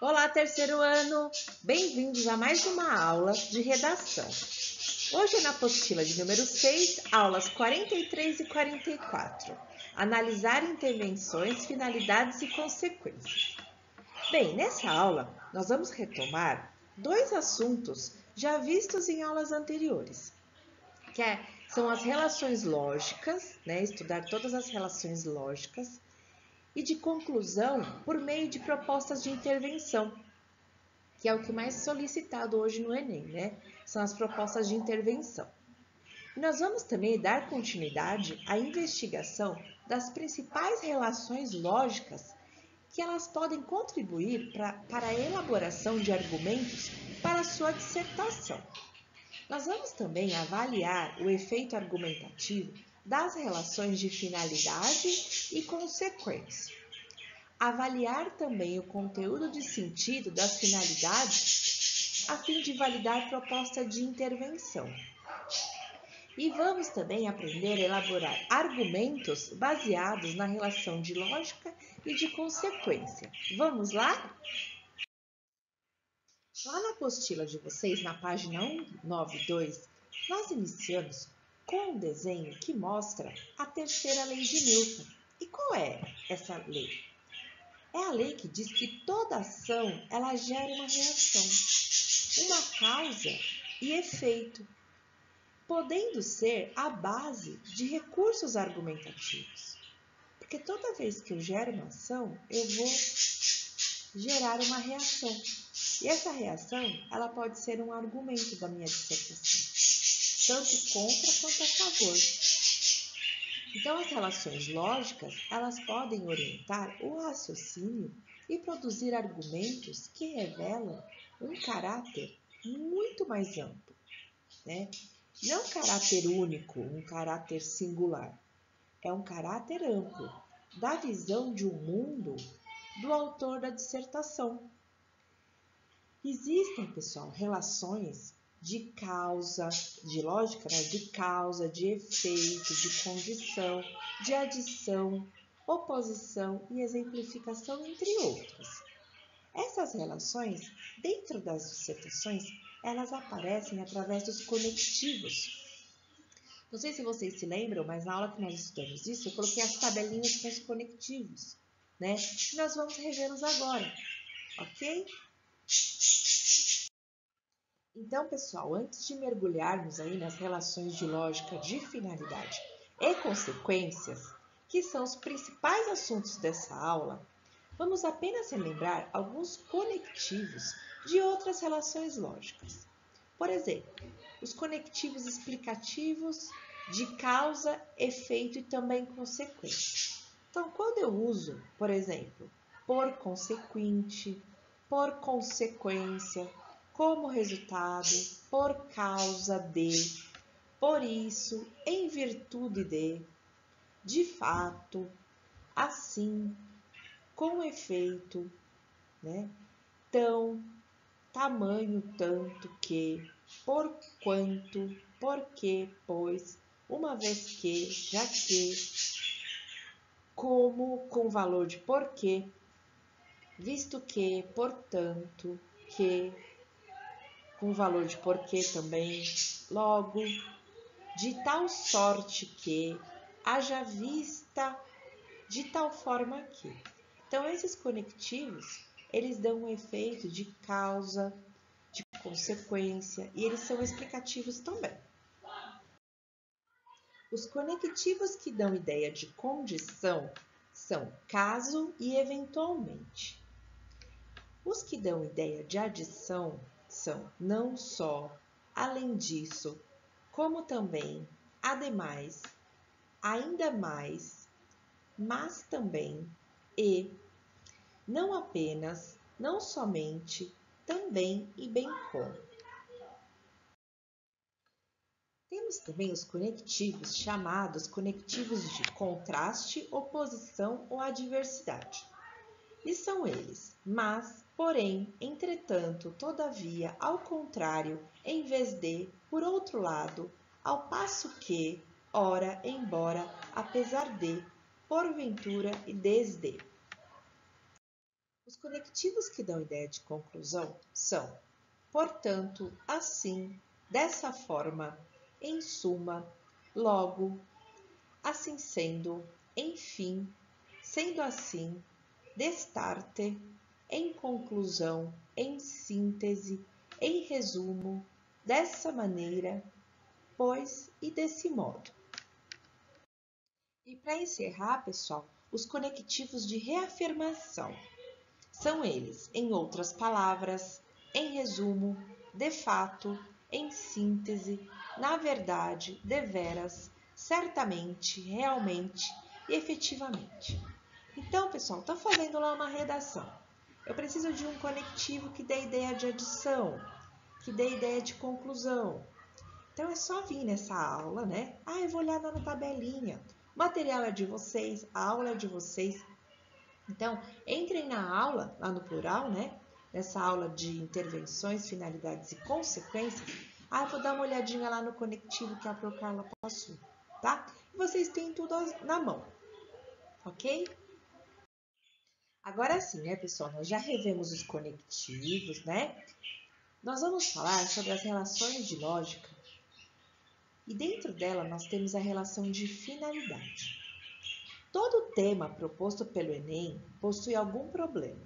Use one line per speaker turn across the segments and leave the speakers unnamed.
Olá, terceiro ano! Bem-vindos a mais uma aula de redação. Hoje é na apostila de número 6, aulas 43 e 44. Analisar intervenções, finalidades e consequências. Bem, nessa aula, nós vamos retomar dois assuntos já vistos em aulas anteriores, são as relações lógicas, estudar todas as relações lógicas, e de conclusão por meio de propostas de intervenção, que é o que mais solicitado hoje no Enem, São as propostas de intervenção. E nós vamos também dar continuidade à investigação das principais relações lógicas que elas podem contribuir para a elaboração de argumentos para a sua dissertação. Nós vamos também avaliar o efeito argumentativo das relações de finalidade e consequência. Avaliar também o conteúdo de sentido das finalidades a fim de validar proposta de intervenção. E vamos também aprender a elaborar argumentos baseados na relação de lógica e de consequência. Vamos lá? Lá na apostila de vocês, na página 192, nós iniciamos com um desenho que mostra a terceira lei de Newton. E qual é essa lei? É a lei que diz que toda ação ela gera uma reação, uma causa e efeito, podendo ser a base de recursos argumentativos. Porque toda vez que eu gero uma ação, eu vou gerar uma reação. E essa reação ela pode ser um argumento da minha dissertação, tanto contra quanto a favor. Então, as relações lógicas, elas podem orientar o raciocínio e produzir argumentos que revelam um caráter muito mais amplo, Não um caráter único, um caráter singular. É um caráter amplo da visão de um mundo do autor da dissertação. Existem, pessoal, relações de causa, de lógica, de causa, de efeito, de condição, de adição, oposição e exemplificação, entre outras. Essas relações, dentro das dissertações, elas aparecem através dos conectivos. Não sei se vocês se lembram, mas na aula que nós estudamos isso, eu coloquei as tabelinhas com os conectivos, E nós vamos revê-los agora, ok? Então, pessoal, antes de mergulharmos aí nas relações de lógica de finalidade e consequências, que são os principais assuntos dessa aula, vamos apenas relembrar alguns conectivos de outras relações lógicas. Por exemplo, os conectivos explicativos de causa, efeito e também consequência. Então, quando eu uso, por exemplo, por consequente, por consequência, como resultado, por causa de, por isso, em virtude de fato, assim, com efeito, Tão, tamanho, tanto que, por quanto, porque, pois, uma vez que, já que, como, com valor de porquê, visto que, portanto, que, com valor de porquê também, logo, de tal sorte que, haja vista, de tal forma que. Então, esses conectivos, eles dão um efeito de causa, de consequência, e eles são explicativos também. Os conectivos que dão ideia de condição são caso e eventualmente. Os que dão ideia de adição são não só, além disso, como também, ademais, ainda mais, mas também e, não apenas, não somente, também e bem como. Temos também os conectivos chamados conectivos de contraste, oposição ou adversidade. E são eles, mas, porém, entretanto, todavia, ao contrário, em vez de, por outro lado, ao passo que, ora, embora, apesar de, porventura e desde. Os conectivos que dão ideia de conclusão são, portanto, assim, dessa forma, em suma, logo, assim sendo, enfim, sendo assim, destarte, em conclusão, em síntese, em resumo, dessa maneira, pois e desse modo. E para encerrar, pessoal, os conectivos de reafirmação são eles, em outras palavras, em resumo, de fato, em síntese, na verdade, deveras, certamente, realmente e efetivamente. Então, pessoal, estou fazendo lá uma redação. Eu preciso de um conectivo que dê ideia de adição, que dê ideia de conclusão. Então, é só vir nessa aula, né? Eu vou olhar na tabelinha. O material é de vocês, a aula é de vocês. Então, entrem na aula, lá no plural, né? Nessa aula de intervenções, finalidades e consequências. Eu vou dar uma olhadinha lá no conectivo que a Pro Carla passou, tá? E vocês têm tudo na mão, ok? Agora sim, né, pessoal? Nós já revemos os conectivos, né? Nós vamos falar sobre as relações de lógica. E dentro dela, nós temos a relação de finalidade. Todo tema proposto pelo Enem possui algum problema.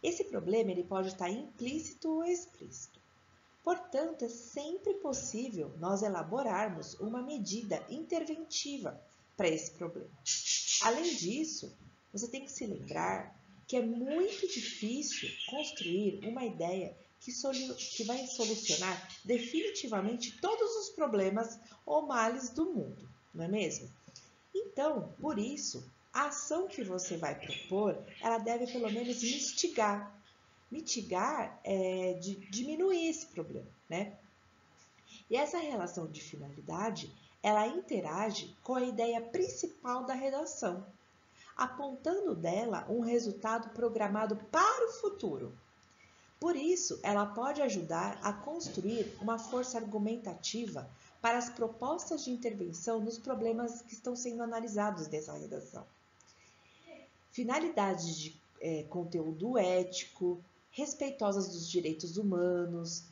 Esse problema ele pode estar implícito ou explícito. Portanto, é sempre possível nós elaborarmos uma medida interventiva para esse problema. Além disso, você tem que se lembrar que é muito difícil construir uma ideia que vai solucionar definitivamente todos os problemas ou males do mundo, não é mesmo? Então, por isso, a ação que você vai propor, ela deve pelo menos mitigar. Mitigar é diminuir esse problema, né? E essa relação de finalidade, ela interage com a ideia principal da redação, apontando dela um resultado programado para o futuro. Por isso, ela pode ajudar a construir uma força argumentativa para as propostas de intervenção nos problemas que estão sendo analisados nessa redação. Finalidades de conteúdo ético, respeitosas dos direitos humanos,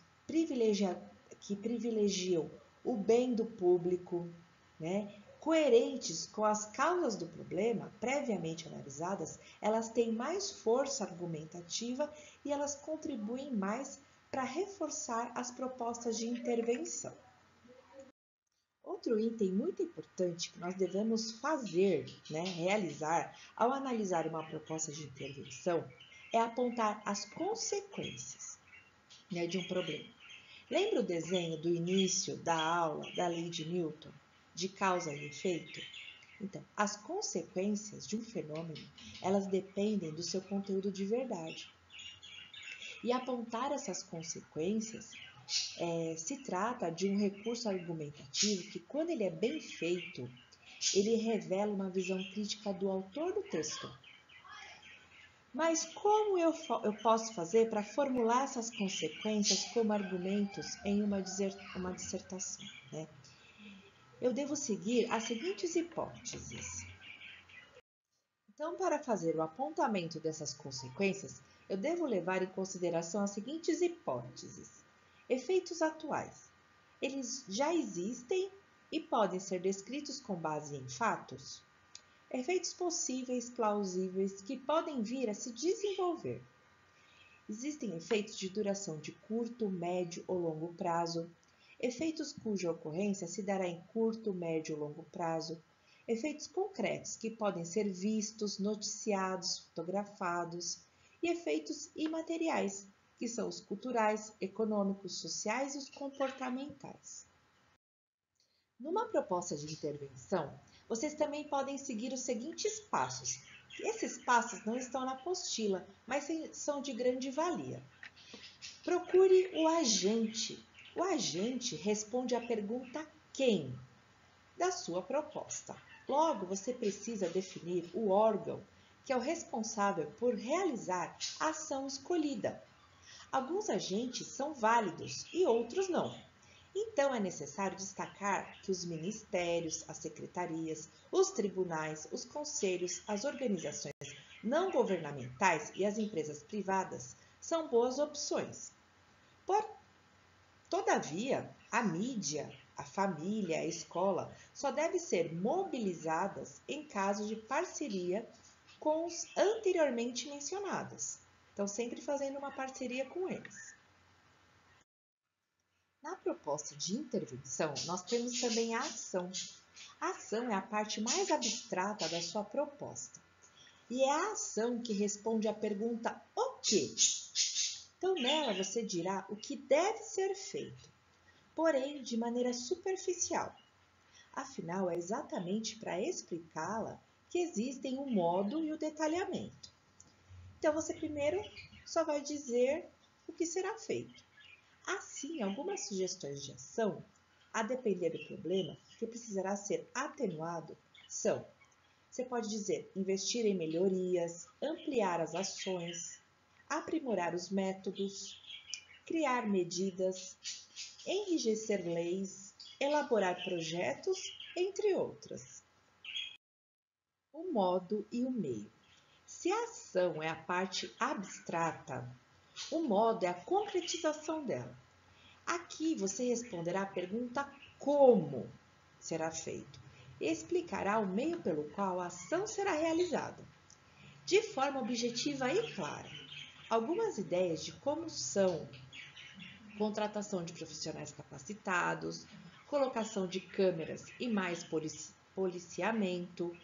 que privilegiam o bem do público, né? Coerentes com as causas do problema, previamente analisadas, elas têm mais força argumentativa e elas contribuem mais para reforçar as propostas de intervenção. Outro item muito importante que nós devemos fazer, né, realizar, ao analisar uma proposta de intervenção, é apontar as consequências, né, de um problema. Lembra o desenho do início da aula da lei de Newton, de causa e efeito? Então, as consequências de um fenômeno, elas dependem do seu conteúdo de verdade. E apontar essas consequências se trata de um recurso argumentativo que, quando ele é bem feito, ele revela uma visão crítica do autor do texto. Mas como eu posso fazer para formular essas consequências como argumentos em uma dissertação, né? Eu devo seguir as seguintes hipóteses. Então, para fazer o apontamento dessas consequências, eu devo levar em consideração as seguintes hipóteses. Efeitos atuais. Eles já existem e podem ser descritos com base em fatos? Efeitos possíveis, plausíveis, que podem vir a se desenvolver. Existem efeitos de duração de curto, médio ou longo prazo. Efeitos cuja ocorrência se dará em curto, médio ou longo prazo. Efeitos concretos que podem ser vistos, noticiados, fotografados. E efeitos imateriais, que são os culturais, econômicos, sociais e os comportamentais. Numa proposta de intervenção, vocês também podem seguir os seguintes passos. Esses passos não estão na apostila, mas são de grande valia. Procure o agente. O agente responde à pergunta quem da sua proposta. Logo, você precisa definir o órgão que é o responsável por realizar a ação escolhida. Alguns agentes são válidos e outros não. Então, é necessário destacar que os ministérios, as secretarias, os tribunais, os conselhos, as organizações não governamentais e as empresas privadas são boas opções. Todavia, a mídia, a família, a escola só devem ser mobilizadas em caso de parceria com os anteriormente mencionados. Então, sempre fazendo uma parceria com eles. Na proposta de intervenção, nós temos também a ação. A ação é a parte mais abstrata da sua proposta. E é a ação que responde à pergunta "o quê?". Então, nela você dirá o que deve ser feito, porém de maneira superficial. Afinal, é exatamente para explicá-la que existem o modo e o detalhamento. Então, você primeiro só vai dizer o que será feito. Assim, algumas sugestões de ação, a depender do problema que precisará ser atenuado, são: você pode dizer investir em melhorias, ampliar as ações, aprimorar os métodos, criar medidas, enrijecer leis, elaborar projetos, entre outras. O modo e o meio. Se a ação é a parte abstrata, o modo é a concretização dela. Aqui você responderá a pergunta como será feito e explicará o meio pelo qual a ação será realizada, de forma objetiva e clara. Algumas ideias de como são: contratação de profissionais capacitados, colocação de câmeras e mais policiamento,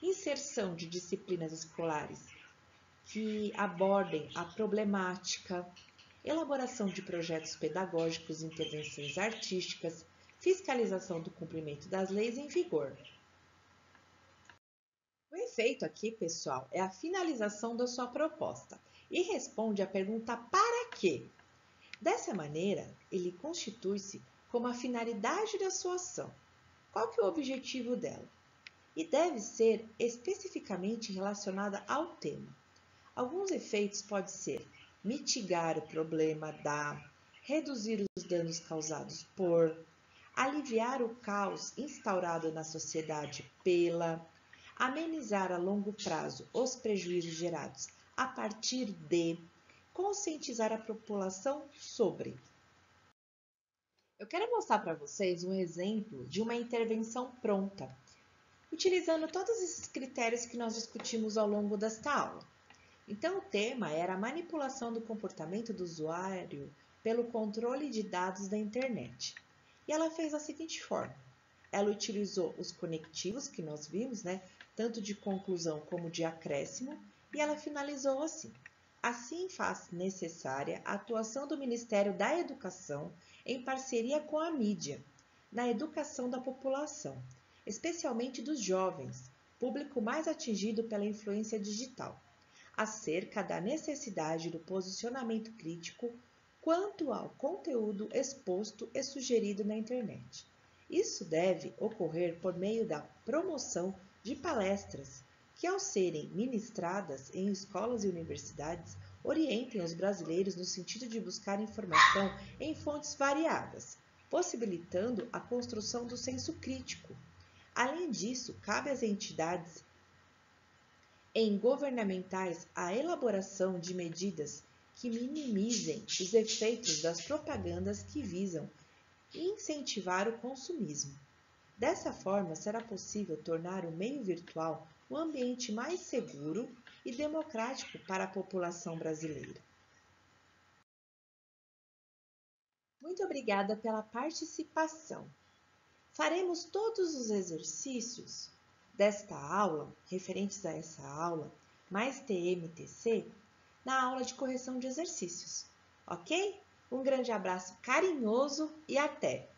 inserção de disciplinas escolares que abordem a problemática, elaboração de projetos pedagógicos e intervenções artísticas, fiscalização do cumprimento das leis em vigor. O efeito aqui, pessoal, é a finalização da sua proposta e responde à pergunta "para quê?". Dessa maneira, ele constitui-se como a finalidade da sua ação. Qual que é o objetivo dela? E deve ser especificamente relacionada ao tema. Alguns efeitos podem ser mitigar o problema da, reduzir os danos causados por, aliviar o caos instaurado na sociedade pela, amenizar a longo prazo os prejuízos gerados a partir de, conscientizar a população sobre. Eu quero mostrar para vocês um exemplo de uma intervenção pronta, utilizando todos esses critérios que nós discutimos ao longo desta aula. Então, o tema era a manipulação do comportamento do usuário pelo controle de dados da internet. E ela fez da seguinte forma: ela utilizou os conectivos que nós vimos, tanto de conclusão como de acréscimo, e ela finalizou assim: assim faz necessária a atuação do Ministério da Educação em parceria com a mídia, na educação da população, especialmente dos jovens, público mais atingido pela influência digital, acerca da necessidade do posicionamento crítico quanto ao conteúdo exposto e sugerido na internet. Isso deve ocorrer por meio da promoção de palestras que, ao serem ministradas em escolas e universidades, orientem os brasileiros no sentido de buscar informação em fontes variadas, possibilitando a construção do senso crítico. Além disso, cabe às entidades governamentais a elaboração de medidas que minimizem os efeitos das propagandas que visam incentivar o consumismo. Dessa forma, será possível tornar o meio virtual um ambiente mais seguro e democrático para a população brasileira. Muito obrigada pela participação. Faremos todos os exercícios desta aula, referentes a essa aula, mais TMTC, na aula de correção de exercícios, ok? Um grande abraço carinhoso e até!